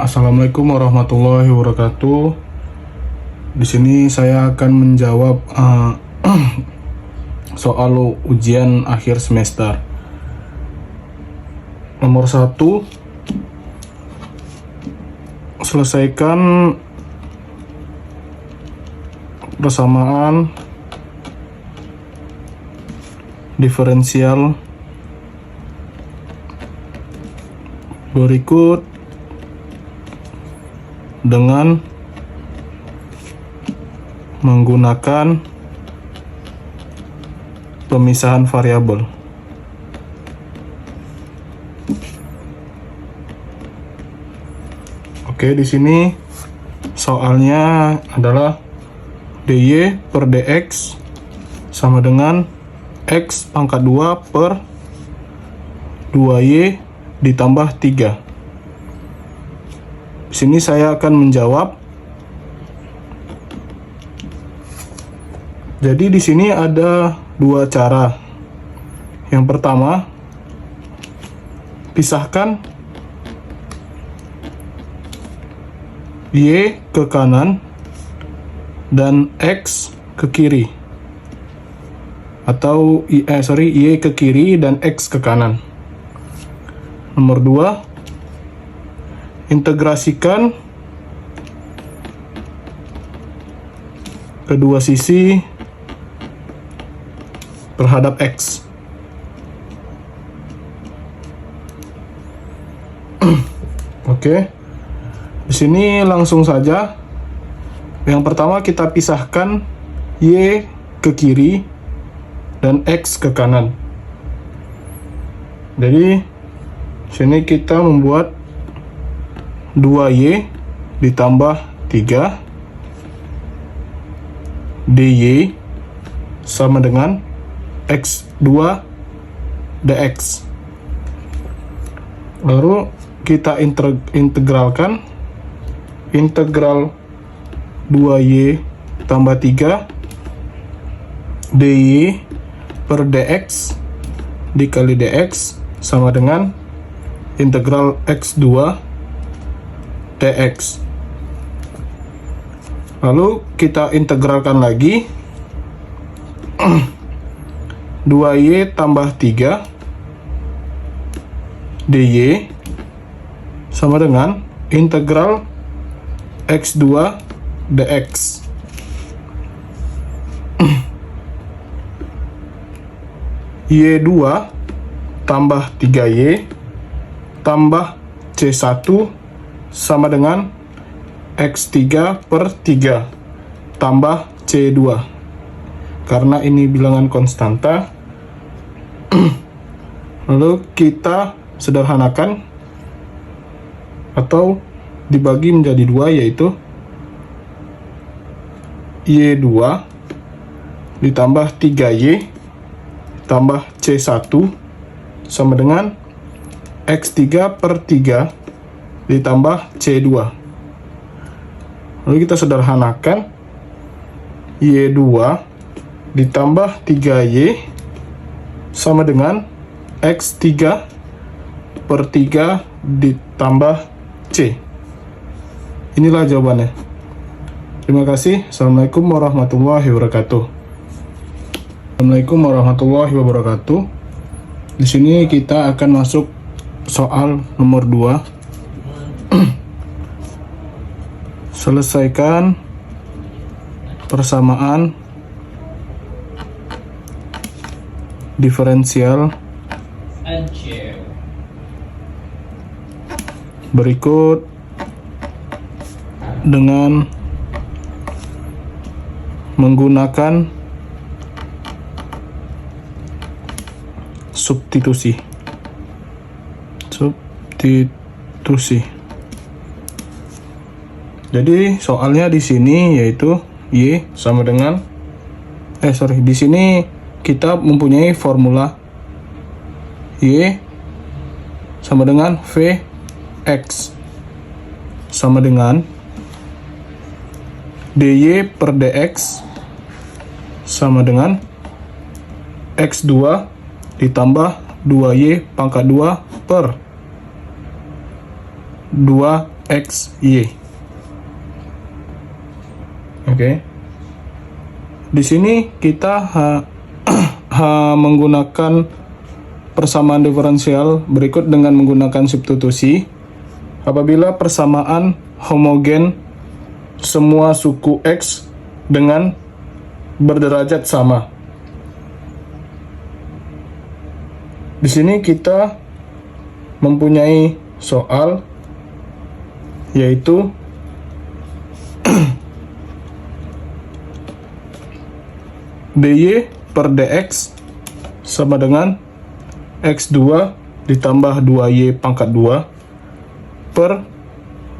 Assalamualaikum warahmatullahi wabarakatuh. Di sini saya akan menjawab soal ujian akhir semester. Nomor 1, selesaikan persamaan diferensial berikut dengan menggunakan pemisahan variabel. Oke, di sini soalnya adalah dy per dx sama dengan x pangkat 2 per 2y ditambah 3. Di sini saya akan menjawab. Jadi di sini ada dua cara. Yang pertama, pisahkan y ke kanan dan x ke kiri. Atau y ke kiri dan x ke kanan. Nomor 2, integrasikan kedua sisi terhadap x. Oke. Di sini langsung saja. Yang pertama kita pisahkan y ke kiri dan x ke kanan. Jadi sini kita membuat 2y ditambah 3 dy sama dengan x2 dx. Lalu kita integralkan integral 2y tambah 3 dy per dx dikali dx sama dengan integral x2 dx. Lalu kita integralkan lagi 2y tambah 3 dy sama dengan integral x2 dx. y2 tambah 3y tambah c1 sama dengan x3 per 3 tambah c2. Karena ini bilangan konstanta, lalu kita sederhanakan atau dibagi menjadi 2, yaitu y2 ditambah 3y tambah c1 sama dengan x3 per 3 ditambah c2. Lalu kita sederhanakan y2 ditambah 3y sama dengan x3 per 3 ditambah c. Inilah jawabannya. Terima kasih. Assalamualaikum warahmatullahi wabarakatuh. Assalamualaikum warahmatullahi wabarakatuh. Di sini kita akan masuk soal nomor 2. Selesaikan persamaan diferensial berikut dengan menggunakan substitusi. Jadi soalnya di sini yaitu y sama dengan di sini kita mempunyai formula y sama dengan vx sama dengan dy per dx sama dengan x2 ditambah 2y pangkat 2 per 2 XY. Oke. Di sini kita menggunakan persamaan diferensial berikut dengan menggunakan substitusi. Apabila persamaan homogen semua suku X dengan berderajat sama. Di sini kita mempunyai soal yaitu dy per dx sama dengan x2 ditambah 2y pangkat 2 per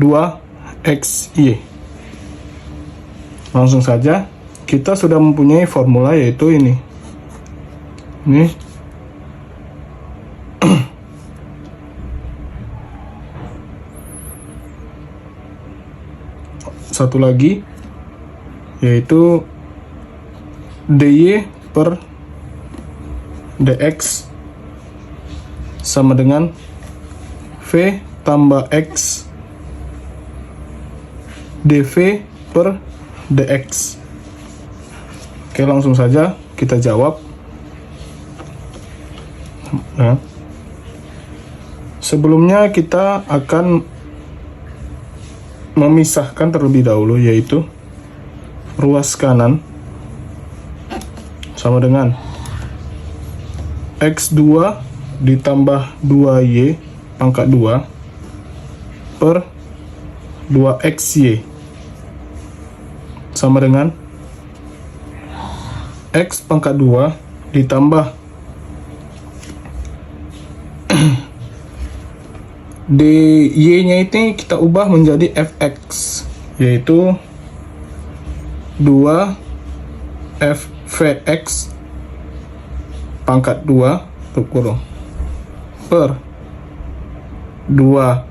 2xy. Langsung saja kita sudah mempunyai formula yaitu ini. Satu lagi yaitu dy per dx sama dengan v tambah x dv per dx. Oke, langsung saja kita jawab. Nah, sebelumnya kita akan memisahkan terlebih dahulu, yaitu ruas kanan sama dengan x2 ditambah 2y pangkat 2 per 2xy sama dengan x pangkat 2 ditambah dy nya itu kita ubah menjadi fx, yaitu 2 fvx pangkat 2 kurung per 2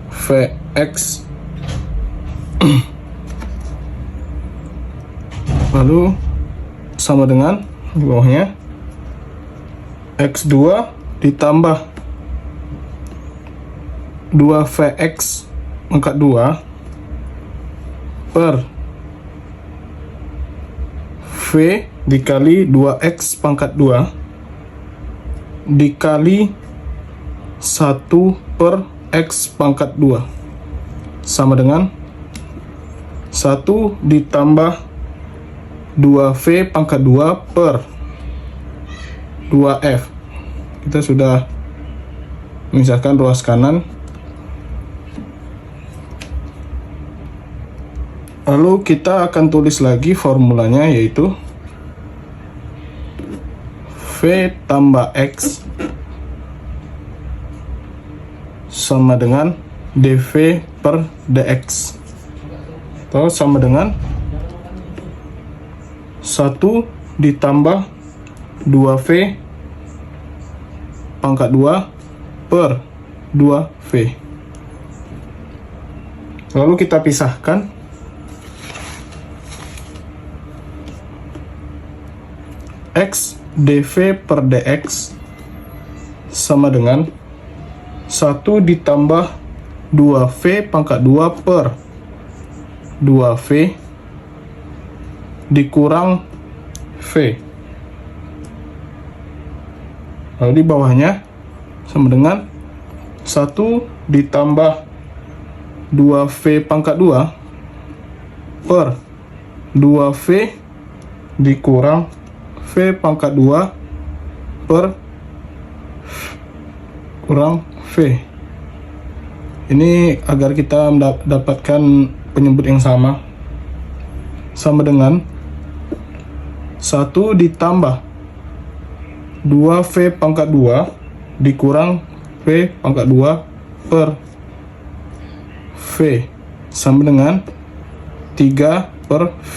vx lalu sama dengan di bawahnya x2 ditambah 2vx pangkat 2 per v dikali 2x pangkat 2 dikali 1 per x pangkat 2 sama dengan 1 ditambah 2v pangkat 2 per 2f. Kita sudah memisahkan ruas kanan. Lalu kita akan tulis lagi formulanya, yaitu v tambah x sama dengan dv per dx atau sama dengan 1 ditambah 2v pangkat 2 per 2v. Lalu kita pisahkan. X dv per dx sama dengan 1 ditambah 2v pangkat 2 per 2v dikurang v. Lalu di bawahnya sama dengan 1 ditambah 2v pangkat 2 per 2v dikurang v pangkat 2 per kurang v. Ini agar kita mendapatkan penyebut yang sama dengan 1 ditambah 2v pangkat 2 dikurang v pangkat 2 per v sama dengan 3 per v.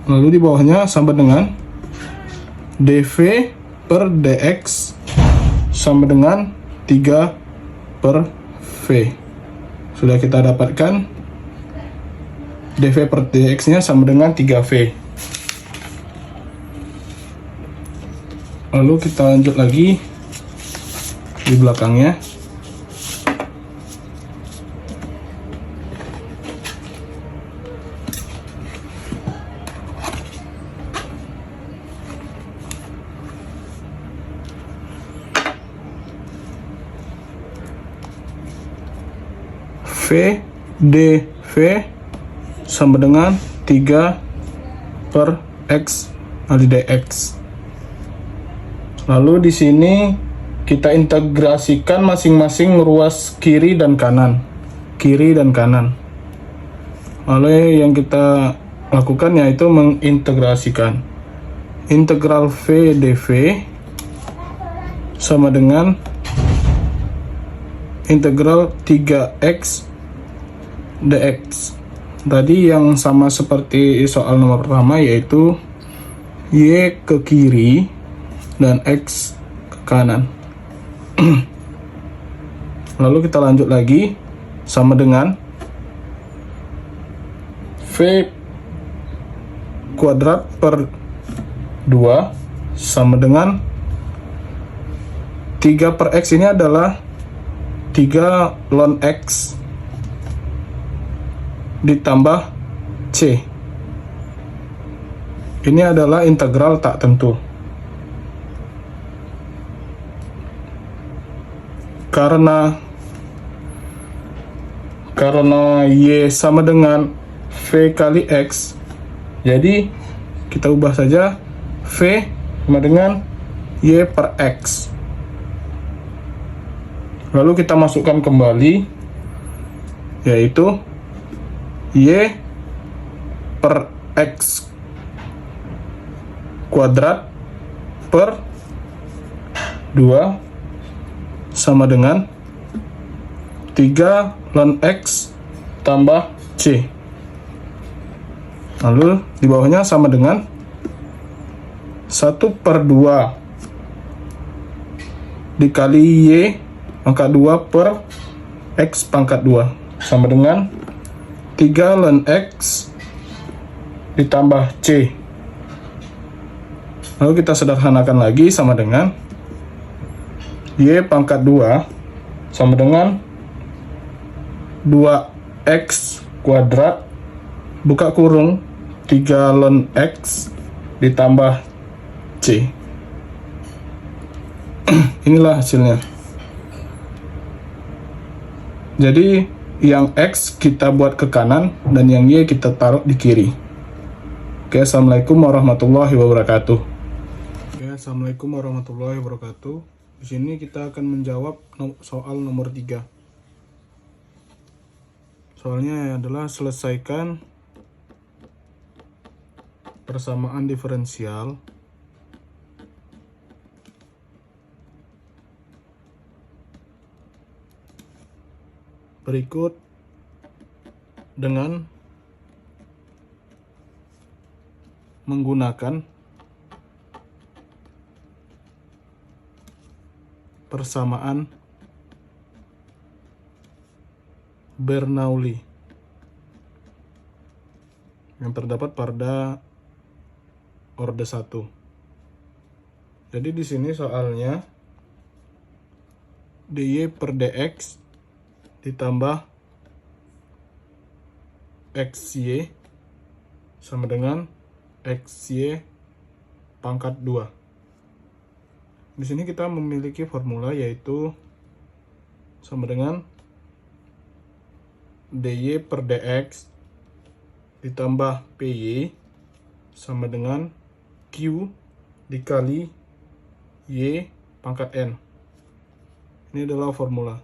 Lalu di bawahnya sama dengan dv per dx sama dengan 3 per v. Sudah kita dapatkan dv per dx nya sama dengan 3v. Lalu kita lanjut lagi di belakangnya. V dV sama dengan 3 per X kali dx. Lalu di sini kita integrasikan masing-masing ruas kiri dan kanan. Lalu yang kita lakukan yaitu mengintegrasikan. Integral V dV sama dengan integral 3x dx. Tadi yang sama seperti soal nomor pertama, yaitu y ke kiri dan x ke kanan. Lalu kita lanjut lagi, sama dengan v kuadrat per 2 sama dengan 3 per x ini adalah 3 ln x ditambah c. Ini adalah integral tak tentu. Karena y sama dengan v kali x, jadi kita ubah saja v sama dengan y per x. Lalu kita masukkan kembali, yaitu y per x kuadrat per 2 sama dengan 3 ln x tambah c. Lalu di bawahnya sama dengan 1 per 2 dikali y pangkat 2 per x pangkat 2 sama dengan 3 ln x ditambah c. Lalu kita sederhanakan lagi, sama dengan y pangkat 2 sama dengan 2x kuadrat buka kurung 3 ln x ditambah c. Inilah hasilnya. Jadi yang x kita buat ke kanan dan yang y kita taruh di kiri. Oke, assalamualaikum warahmatullahi wabarakatuh. Assalamualaikum warahmatullahi wabarakatuh. Di sini kita akan menjawab soal nomor 3. Soalnya adalah selesaikan persamaan diferensial berikut dengan menggunakan persamaan Bernoulli yang terdapat pada orde 1. Jadi di sini soalnya dy per dx ditambah xy sama dengan xy pangkat 2. Di sini kita memiliki formula, yaitu sama dengan dy per dx ditambah py sama dengan q dikali y pangkat n. Ini adalah formula.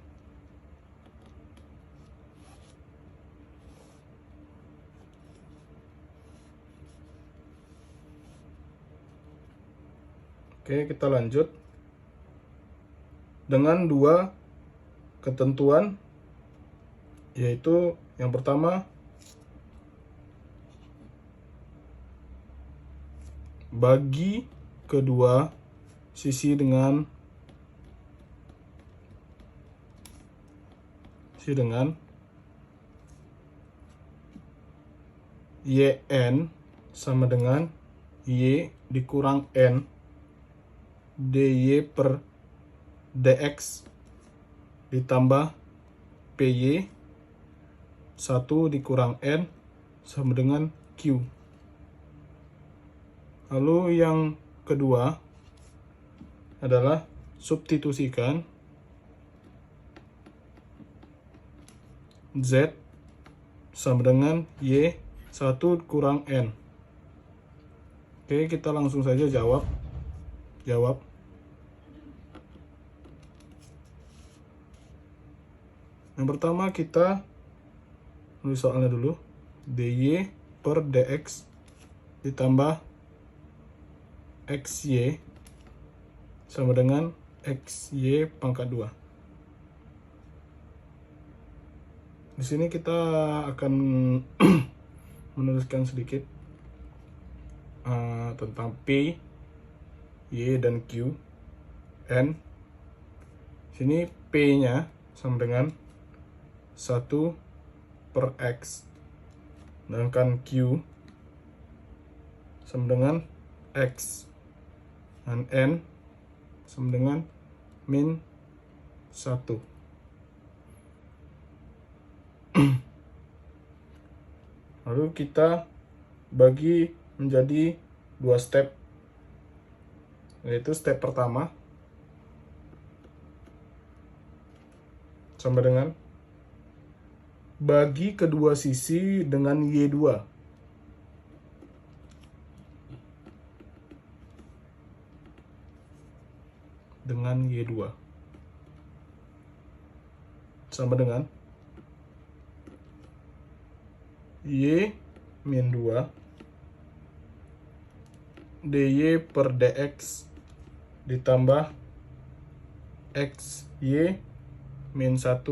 Oke, kita lanjut dengan 2 ketentuan, yaitu yang pertama, bagi kedua sisi dengan yn sama dengan y dikurang n dy per dx ditambah py 1 dikurang n sama dengan q. Lalu yang kedua adalah substitusikan z sama dengan y 1 kurang n. Oke, kita langsung saja jawab. Yang pertama kita nulis soalnya dulu. dy per dx ditambah xy sama dengan xy pangkat 2. Di sini kita akan menuliskan sedikit tentang P, Y, dan Q, N. Sini P-nya sama dengan 1 per X, sedangkan Q sama dengan X, dan N sama dengan min 1. Lalu kita bagi menjadi 2 step, yaitu step pertama sama dengan bagi kedua sisi dengan Y2. Dengan Y2 sama dengan Y min 2 dy per dx ditambah xy min 1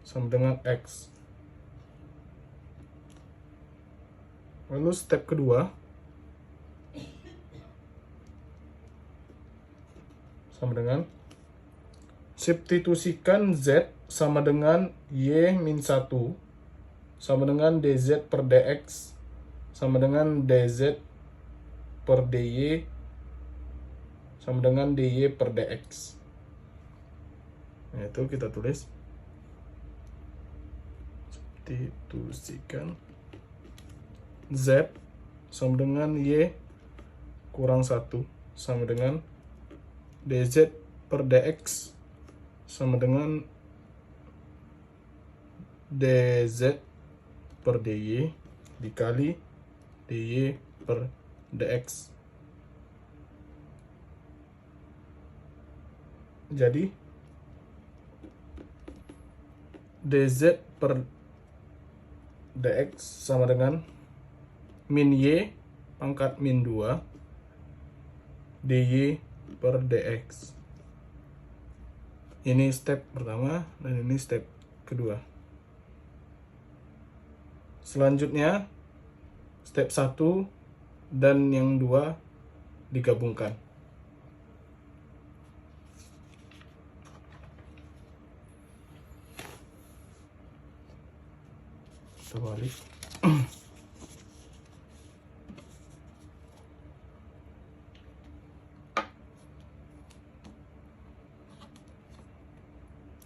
sama dengan x. Lalu step kedua sama dengan substitusikan z sama dengan y min 1 sama dengan dz per dx sama dengan dz per dy sama dengan dy per dx. Nah, itu kita tulis substitusikan z sama dengan y kurang 1 sama dengan dz per dx sama dengan dz per dy dikali dy per dx. Jadi dz per dx sama dengan min y pangkat min 2 dy per dx. Ini step pertama dan ini step kedua. Selanjutnya step 1 dan yang 2 digabungkan. Kita balik.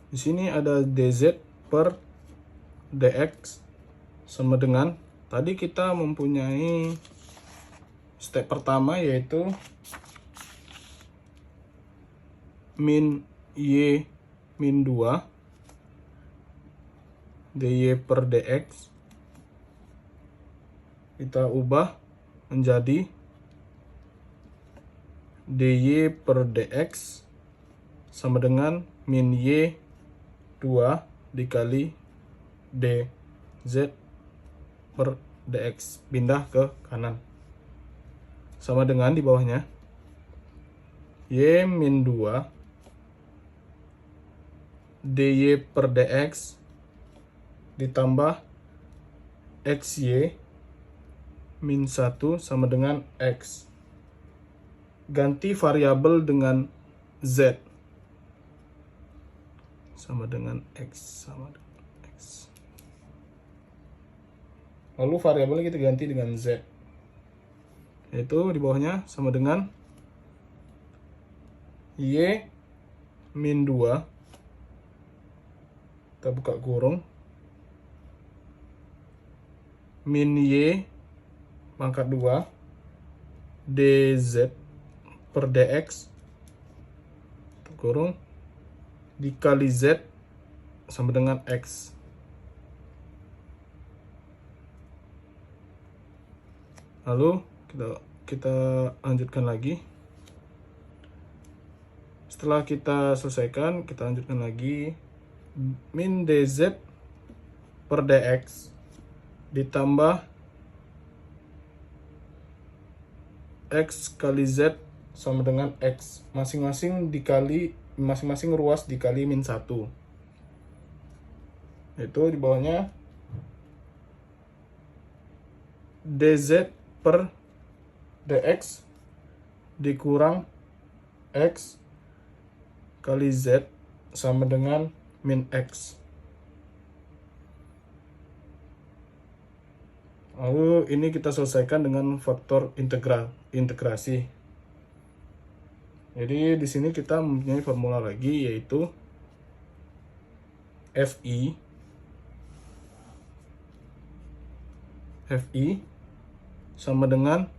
Di sini ada dz per dx sama dengan tadi kita mempunyai step pertama yaitu min y min 2 dy per dx kita ubah menjadi dy per dx sama dengan min y 2 dikali dz per dx, pindah ke kanan sama dengan di bawahnya y min 2 dy per dx ditambah xy min 1 sama dengan x. Ganti variabel dengan z sama dengan x sama dengan x. Lalu variabelnya kita ganti dengan z, yaitu di bawahnya sama dengan Y min 2, kita buka kurung, min Y pangkat 2 dz per dx kurung dikali z sama dengan x. Lalu kita lanjutkan lagi. Setelah kita selesaikan, kita lanjutkan lagi. Min dz per dx ditambah x kali z sama dengan x. Masing-masing ruas dikali min 1. Itu di bawahnya dz per dx dikurang x kali z sama dengan min x. Lalu ini kita selesaikan dengan faktor integrasi. Jadi di sini kita mempunyai formula lagi, yaitu fi sama dengan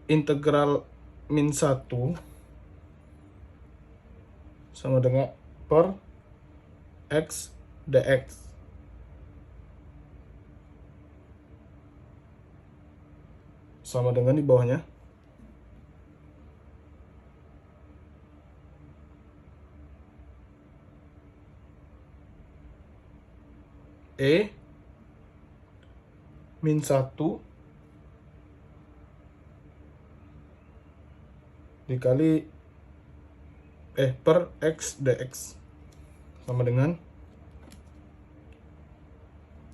integral min 1 sama dengan per x dx. Sama dengan di bawahnya min 1 dikali per x dx sama dengan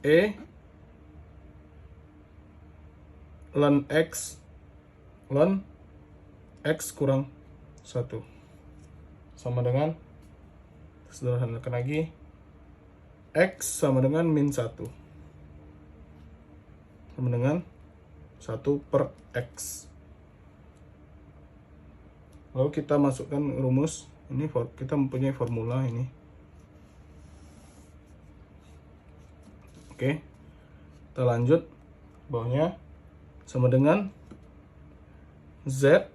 ln x kurang 1 sama dengan, sederhanakan lagi, x sama dengan min 1 sama dengan 1 per x. Lalu kita masukkan rumus. Ini kita mempunyai formula ini. Oke, kita lanjut. Bawahnya sama dengan z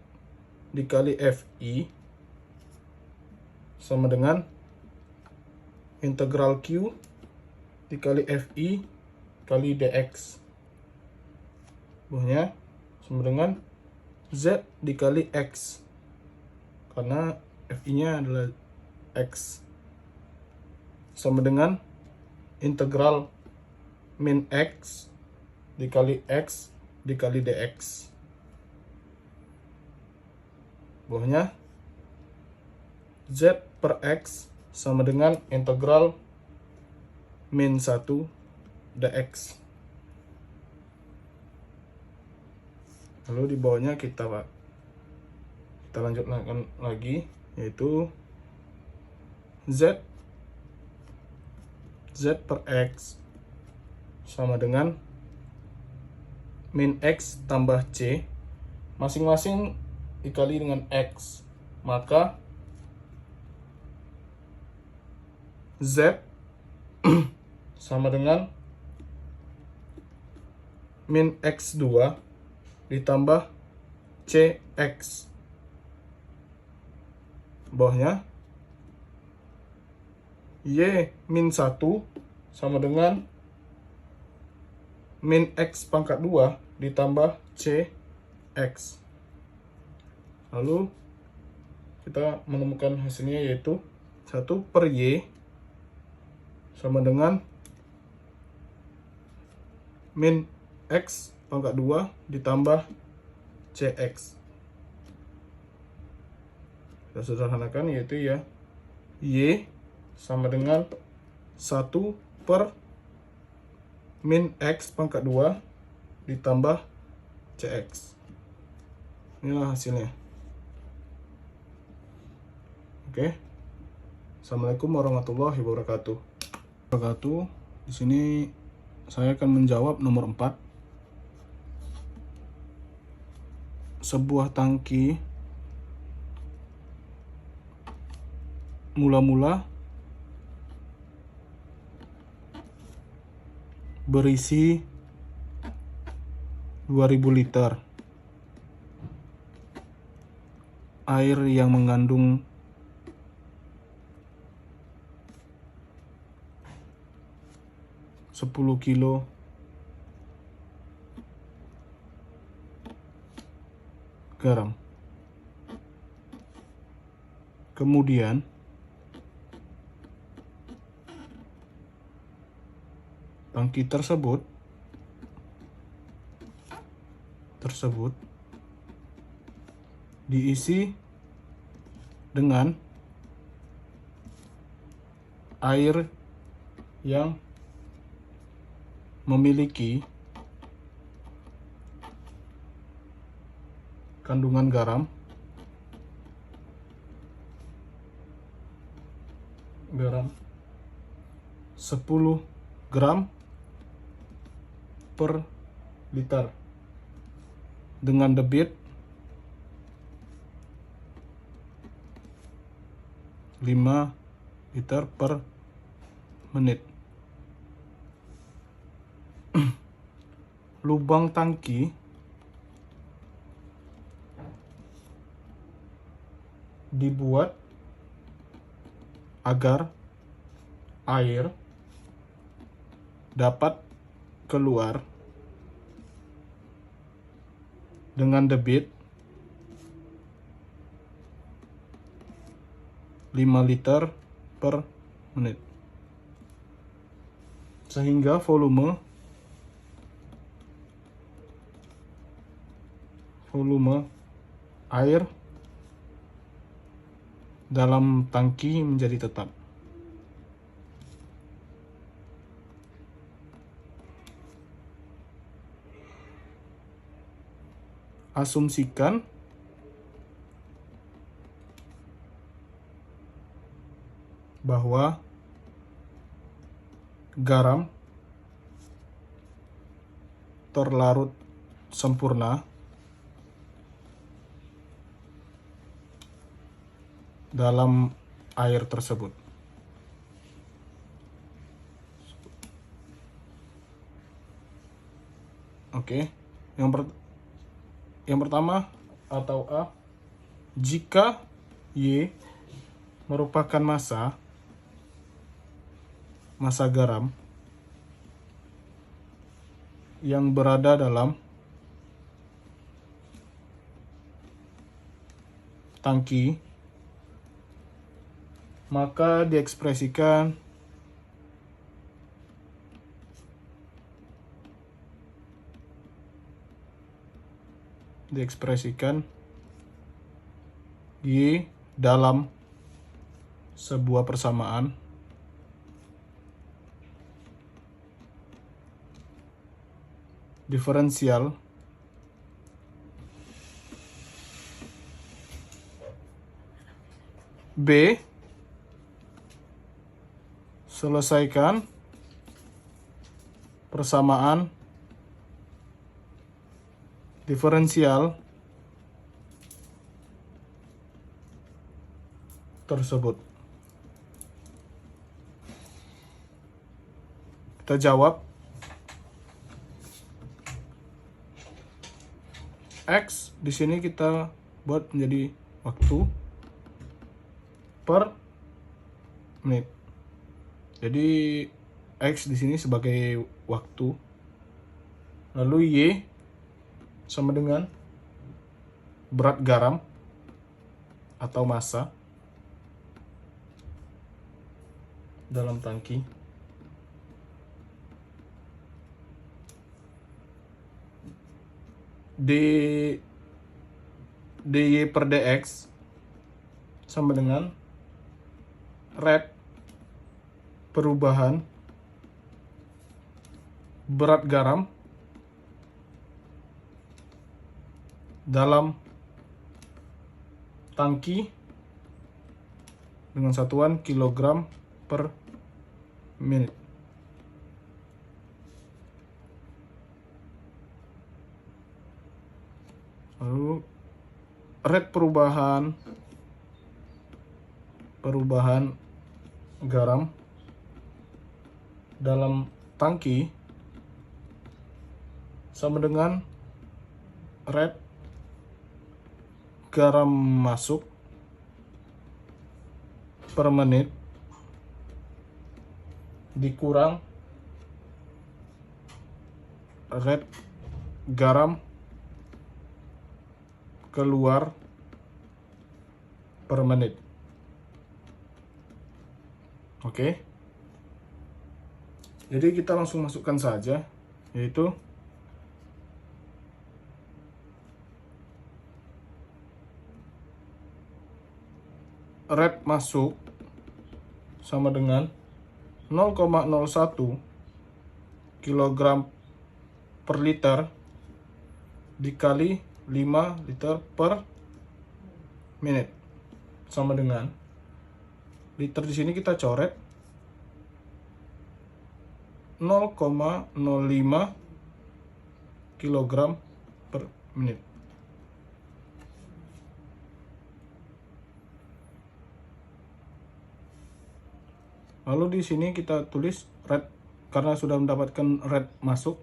dikali fi sama dengan integral q dikali fi kali dx. Bawahnya sama dengan z dikali x, karena fi-nya adalah x, sama dengan integral min x dikali dx. Bawahnya z per x sama dengan integral min 1 dx. Lalu di bawahnya kita lanjutkan lagi, yaitu z per x sama dengan min x tambah c, masing-masing dikali dengan x, maka z sama dengan min x2 ditambah cx. Bawahnya y min 1 sama dengan min x pangkat 2 ditambah cx. Lalu kita menemukan hasilnya, yaitu 1 per y sama dengan min x pangkat 2 ditambah cx. Kita sederhanakan, yaitu ya y sama dengan 1 per min x pangkat 2 ditambah cx. Inilah hasilnya. Oke. Assalamualaikum warahmatullahi wabarakatuh. Di sini Saya akan menjawab nomor 4. Sebuah tangki mula-mula berisi 2000 liter air yang mengandung 10 kilo garam. Kemudian tangki tersebut diisi dengan air yang memiliki kandungan garam 10 gram per liter dengan debit 5 liter per menit. Lubang tangki dibuat agar air dapat keluar dengan debit 5 liter per menit, sehingga volume air dalam tangki menjadi tetap. Asumsikan bahwa garam terlarut sempurna dalam air tersebut. Oke, yang pertama atau A, jika Y merupakan massa garam yang berada dalam tangki, maka diekspresikan Y dalam sebuah persamaan diferensial B. Selesaikan persamaan diferensial tersebut. Kita jawab. X di sini kita buat menjadi waktu per menit. Jadi X di sini sebagai waktu. Lalu Y sama dengan berat garam atau massa dalam tangki. dy per dx sama dengan rate perubahan berat garam dalam tangki dengan satuan kilogram per menit. Lalu rate perubahan garam dalam tangki sama dengan rate garam masuk per menit dikurang rate garam keluar per menit. Oke. Jadi kita langsung masukkan saja, yaitu rate masuk sama dengan 0,01 kg per liter dikali 5 liter per menit sama dengan liter di sini kita coret 0,05 kg per menit. Lalu di sini kita tulis rate, karena sudah mendapatkan rate masuk,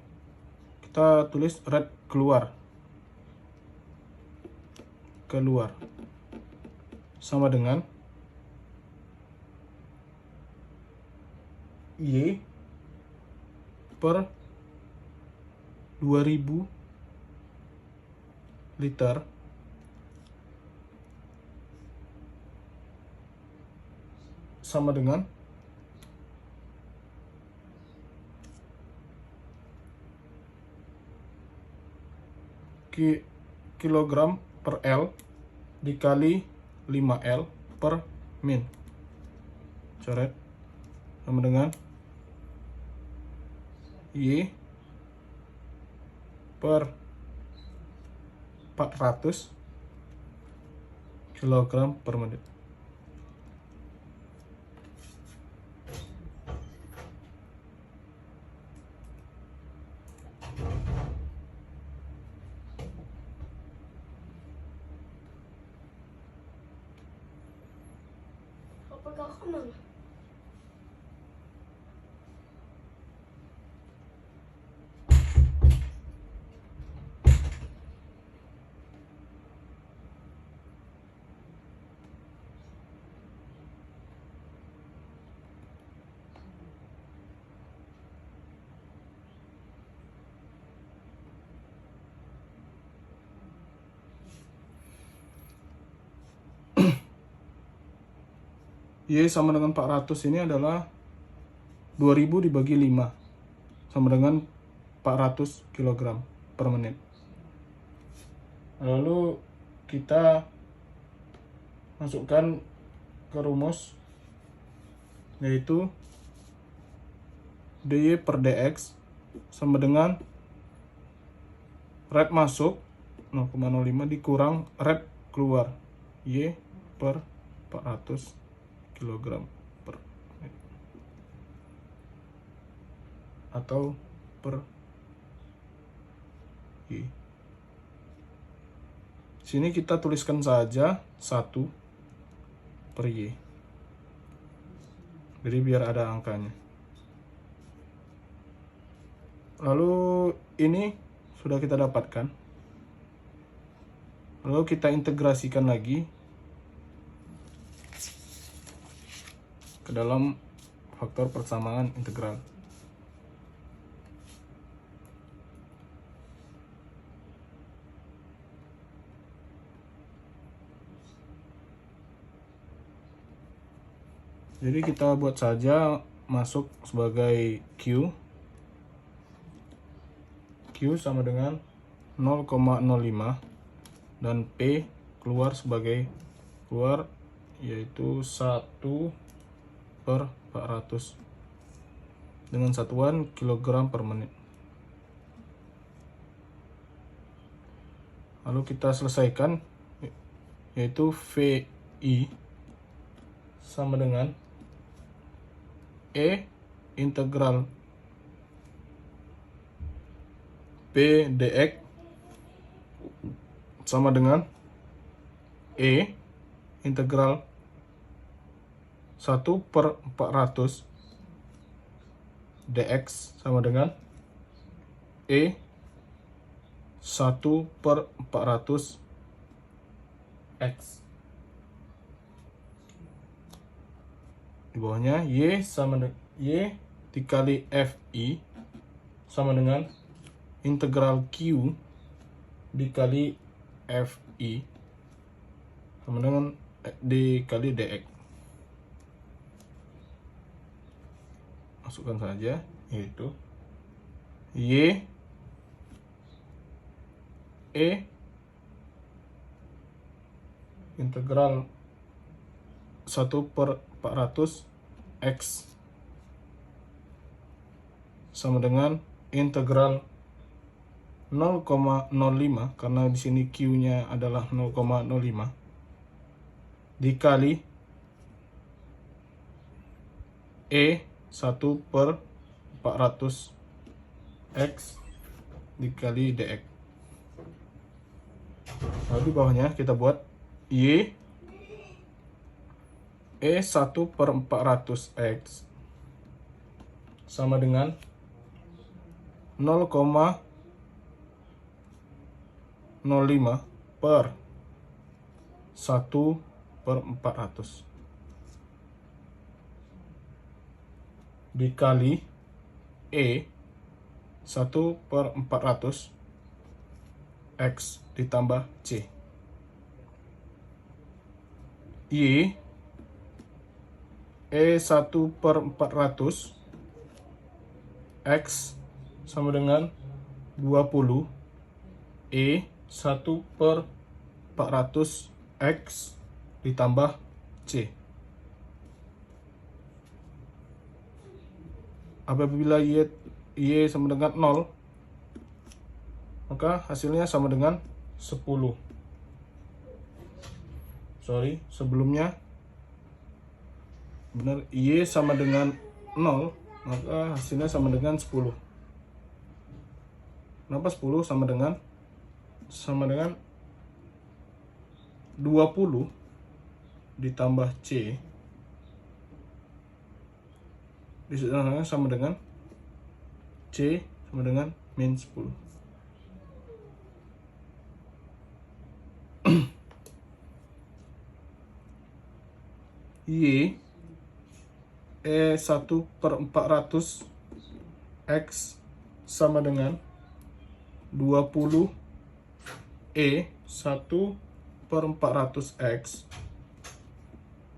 kita tulis rate keluar sama dengan Y per 2000 liter sama dengan kilogram per L dikali 5L per min. Coret sama dengan Y per 400 kg per menit. Apakah kanan? Y sama dengan 400 ini adalah 2000 dibagi 5 sama dengan 400 kg per menit. Lalu kita masukkan ke rumus, yaitu dy per dx sama dengan rate masuk 0,05 dikurang rate keluar Y per 400 kg per menit atau per Y. Sini kita tuliskan saja 1 per Y. Jadi biar ada angkanya. Lalu ini sudah kita dapatkan. Lalu kita integrasikan lagi ke dalam faktor persamaan integral. Jadi kita buat saja masuk sebagai Q sama dengan 0,05 dan P keluar yaitu 1 per 400 dengan satuan kilogram per menit. Lalu kita selesaikan, yaitu VI sama dengan E integral P dx sama dengan E integral 1/400 dx sama dengan E 1/400 x. Di bawahnya Y sama dengan Y dikali FI sama dengan integral Q dikali FI sama dengan dikali dx. Masukkan saja, yaitu Y E integral 1/400 X sama dengan integral 0,05, karena di sini Q-nya adalah 0,05, dikali E 1/400 X dikali dx. Lalu di bawahnya kita buat Y E 1/400 X sama dengan 0,05 per 1/400 dikali E 1/400 X ditambah C. Y E 1/400 X sama dengan 20 E 1/400 X ditambah C. Apabila Y sama dengan 0, maka hasilnya sama dengan 10. Sebelumnya benar, Y sama dengan 0, maka hasilnya sama dengan 10. Kenapa 10? Sama dengan 20 ditambah C disederhanakan sama dengan C sama dengan min 10. Y E 1/400 X sama dengan 20 E 1/400 X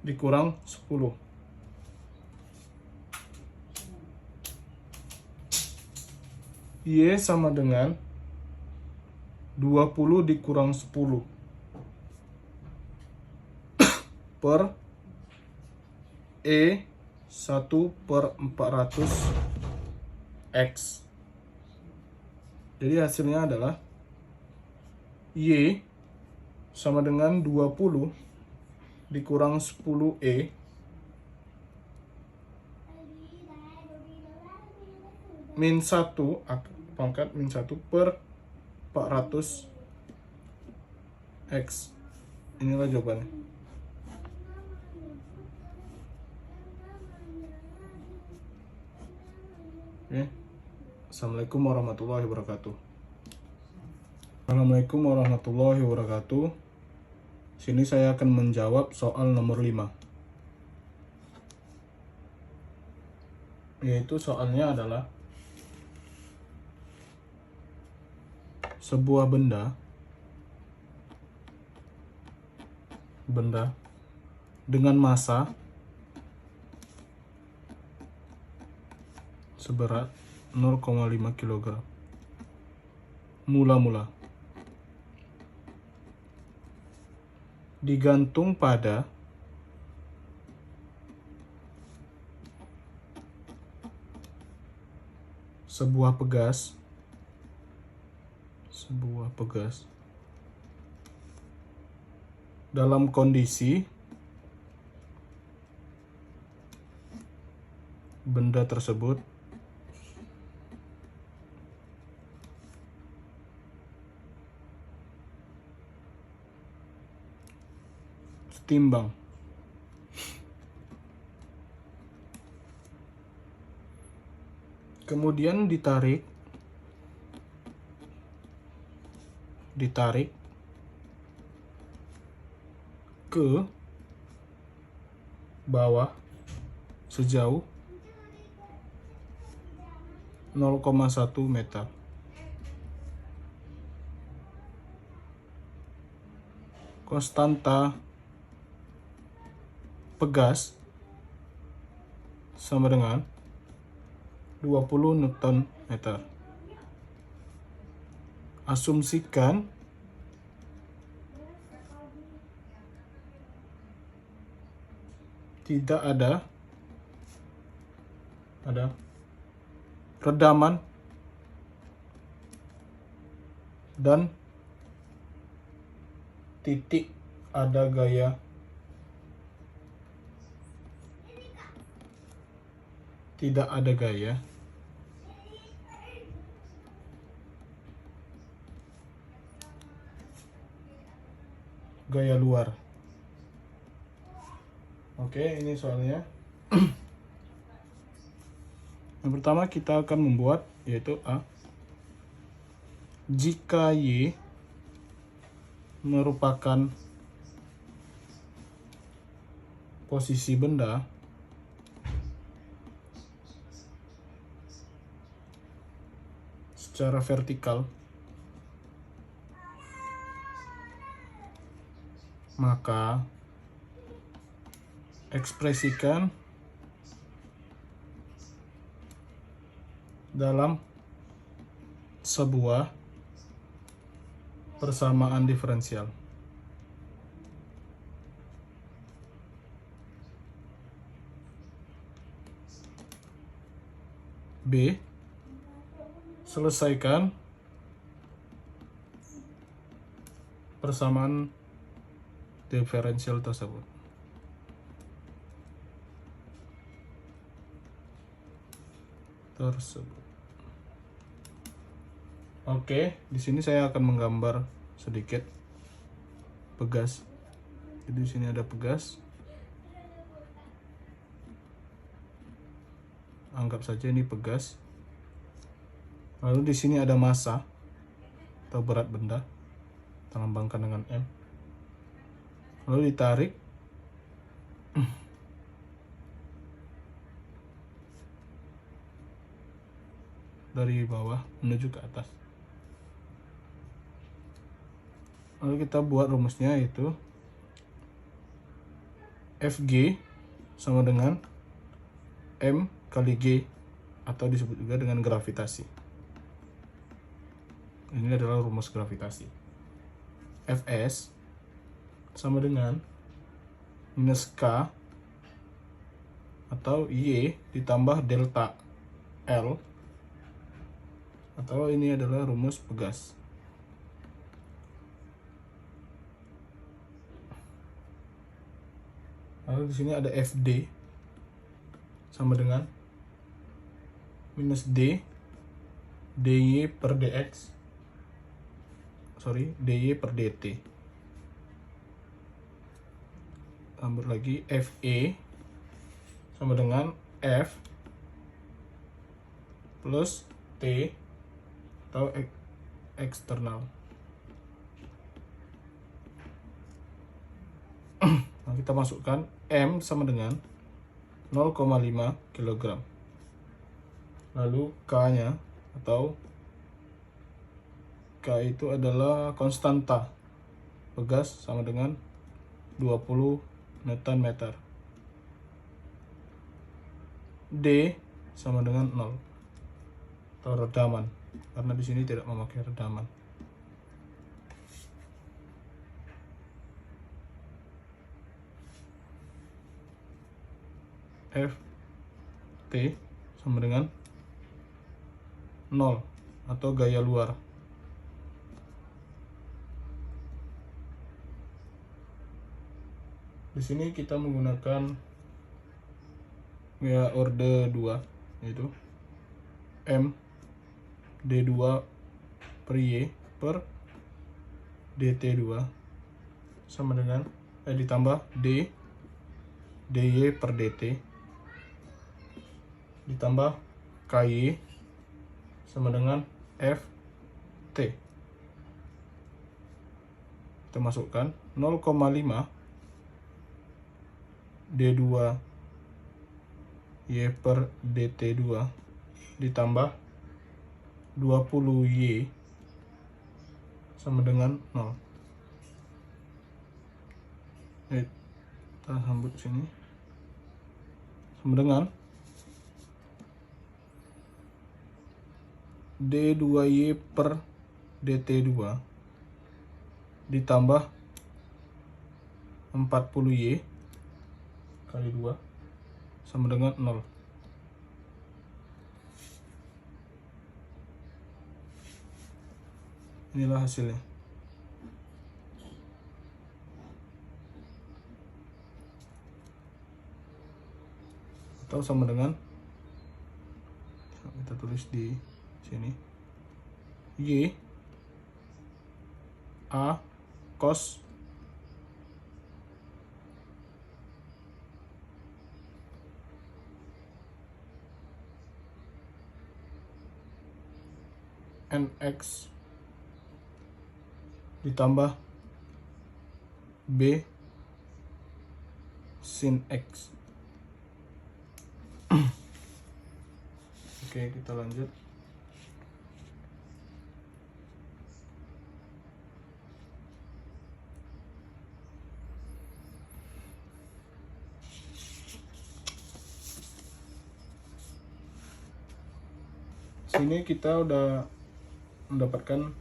dikurang 10. Y sama dengan 20 dikurang 10 per E 1/400 X. Jadi hasilnya adalah Y sama dengan 20 dikurang 10 E min 1 pangkat min 1 per 400 X. Inilah jawabannya. Oke. Assalamualaikum warahmatullahi wabarakatuh. Assalamualaikum warahmatullahi wabarakatuh. Sini saya akan menjawab soal nomor 5. Yaitu soalnya adalah sebuah benda dengan massa seberat 0,5 kg mula-mula digantung pada sebuah pegas dalam kondisi benda tersebut timbang. Kemudian ditarik ke bawah sejauh 0,1 meter. Konstanta pegas sama dengan 20 Newton meter. Asumsikan tidak ada redaman dan titik ada gaya tidak ada gaya luar. Oke, ini soalnya. Yang pertama kita akan membuat yaitu A. Jika Y merupakan posisi benda secara vertikal, maka ekspresikan dalam sebuah persamaan diferensial. B. Selesaikan persamaan diferensial tersebut. Oke, di sini saya akan menggambar sedikit pegas. Jadi di sini ada pegas. Anggap saja ini pegas. Lalu di sini ada massa atau berat benda, kita lambangkan dengan M. Lalu ditarik dari bawah menuju ke atas. Lalu kita buat rumusnya, yaitu Fg sama dengan M kali G, atau disebut juga dengan gravitasi. Ini adalah rumus gravitasi. Fs sama dengan minus K atau Y ditambah delta L, atau ini adalah rumus pegas. Lalu di sini ada Fd sama dengan minus D dy per dx, dy per dt. Tambah lagi Fe sama dengan F plus T atau eksternal. Nah, kita masukkan M sama dengan 0,5 kg. Lalu K-nya atau K itu adalah konstanta pegas sama dengan 20 Newton meter. D sama dengan 0 atau redaman, karena di sini tidak memakai redaman. Ft sama dengan 0 atau gaya luar. Di sini kita menggunakan gaya orde 2, yaitu M D2 per Y per DT2 sama dengan ditambah DY per DT ditambah KY sama dengan FT. Kita masukkan 0,5 D2Y per DT2 ditambah 20Y sama dengan 0. Kita sambut sini sama dengan D2Y per DT2 ditambah 40Y kali 2 sama dengan 0. Inilah hasilnya. Atau sama dengan, kita tulis di sini, Y A cos NX ditambah B sin X. Oke, kita lanjut. Sini kita udah mendapatkan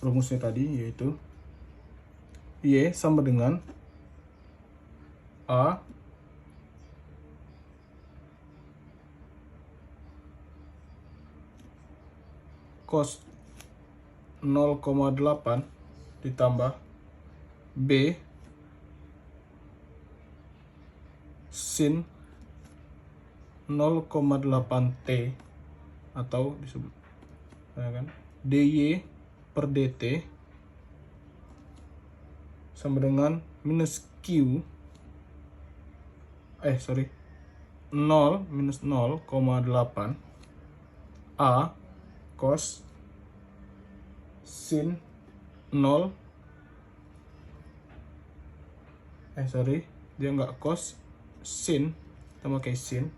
rumusnya tadi, yaitu Y sama dengan A cos 0,8 ditambah B sin 0,8T atau disebut kan DY per DT sama dengan minus Q 0 minus 0,8 A cos sin 0 dia nggak cos, sin, kita pakai sin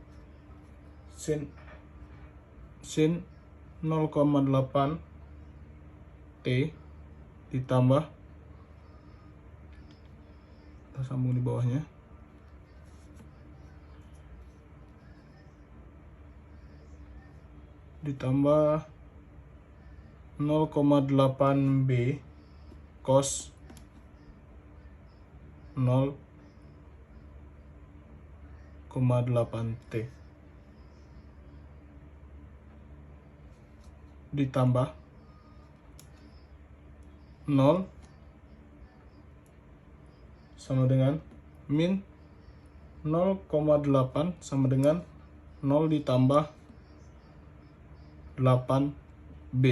0,8 T ditambah, kita sambung di bawahnya, ditambah 0,8 B cos 0,8 T ditambah 0 sama dengan min 0,8 sama dengan 0 ditambah 8B.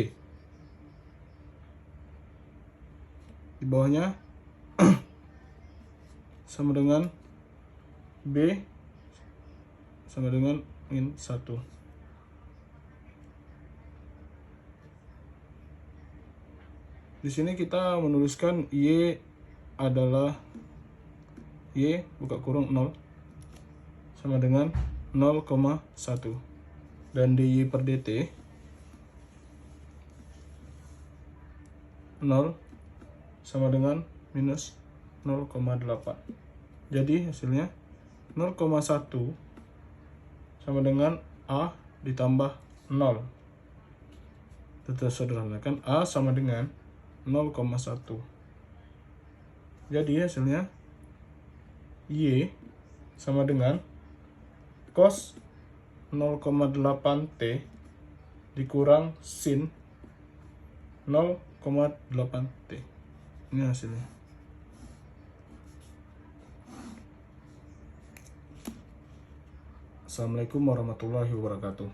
Di bawahnya sama dengan B sama dengan min 1. Di sini kita menuliskan Y adalah Y buka kurung 0 sama dengan 0,1 dan DY per DT 0 sama dengan minus 0,8. Jadi hasilnya 0,1 sama dengan A ditambah 0. Kita sederhanakan A sama dengan 0,1. Jadi hasilnya Y sama dengan cos 0,8 T dikurang sin 0,8 T. Ini hasilnya. Assalamualaikum warahmatullahi wabarakatuh.